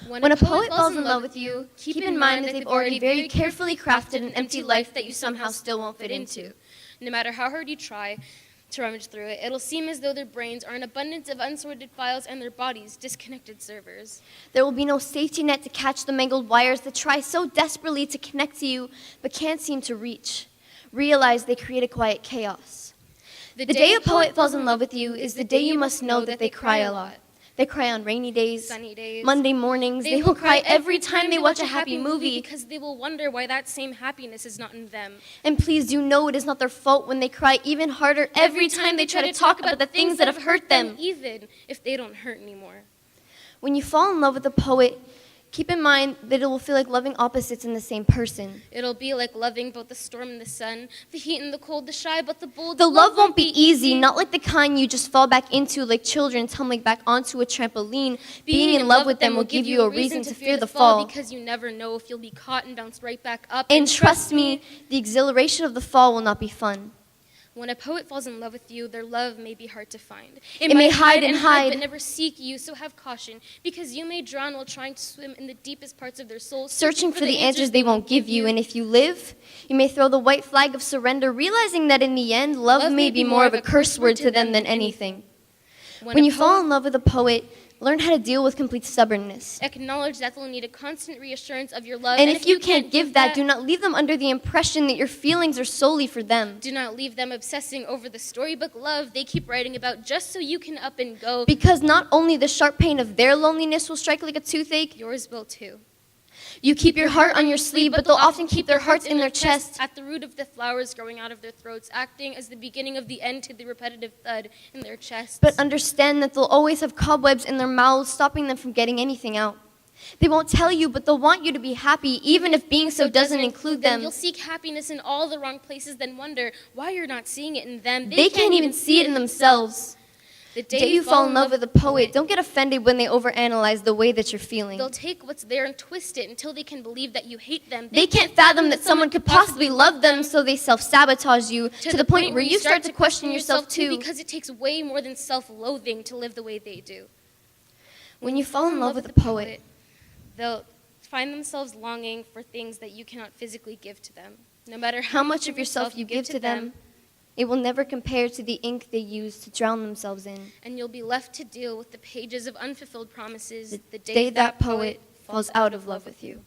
When a poet falls in love with you, keep in mind that they've already very carefully crafted an empty life that you somehow still won't fit into. No matter how hard you try to rummage through it, it'll seem as though their brains are an abundance of unsorted files and their bodies disconnected servers. There will be no safety net to catch the mangled wires that try so desperately to connect to you but can't seem to reach. Realize they create a quiet chaos. The day a poet falls in love with you is the day you must know that they cry a lot. They cry on rainy days, Sunny days, Monday mornings. They will cry every time they watch a happy movie. because they will wonder why that same happiness is not in them. And please do know it is not their fault when they cry even harder every time they try to talk about the things that have hurt them. Even if they don't hurt anymore. When you fall in love with a poet, keep in mind that it will feel like loving opposites in the same person. It'll be like loving both the storm and the sun, the heat and the cold, the shy but the bold. The love won't be easy, not like the kind you just fall back into like children tumbling back onto a trampoline. Being in love with them will give you a reason to fear the fall. Because you never know if you'll be caught and bounce right back up. And trust me, the exhilaration of the fall will not be fun. When a poet falls in love with you, their love may be hard to find. It may hide and hide, but never seek you, so have caution, because you may drown while trying to swim in the deepest parts of their soul, searching for the answers they won't give you. And if you live, you may throw the white flag of surrender, realizing that in the end, love may be more of a curse word to them than anything. When you fall in love with a poet, learn how to deal with complete stubbornness. Acknowledge that they'll need a constant reassurance of your love. And if you can't give that, do not leave them under the impression that your feelings are solely for them. Do not leave them obsessing over the storybook love they keep writing about just so you can up and go. Because not only the sharp pain of their loneliness will strike like a toothache, yours will too. You keep your heart on your sleeve, but they'll often keep their hearts in their chest. At the root of the flowers growing out of their throats, acting as the beginning of the end to the repetitive thud in their chests. But understand that they'll always have cobwebs in their mouths, stopping them from getting anything out. They won't tell you, but they'll want you to be happy, even if being so doesn't include them. You'll seek happiness in all the wrong places, then wonder why you're not seeing it in them. They can't even see it in themselves. The day you fall in love with a poet, don't get offended when they overanalyze the way that you're feeling. They'll take what's there and twist it until they can believe that you hate them. They can't fathom that someone could possibly love them, so they self-sabotage you to the point where you start to question yourself too. Because it takes way more than self-loathing to live the way they do. When you fall in love with a poet, they'll find themselves longing for things that you cannot physically give to them. No matter how much of yourself you give to them, it will never compare to the ink they use to drown themselves in. And you'll be left to deal with the pages of unfulfilled promises the day that poet falls out of love with you.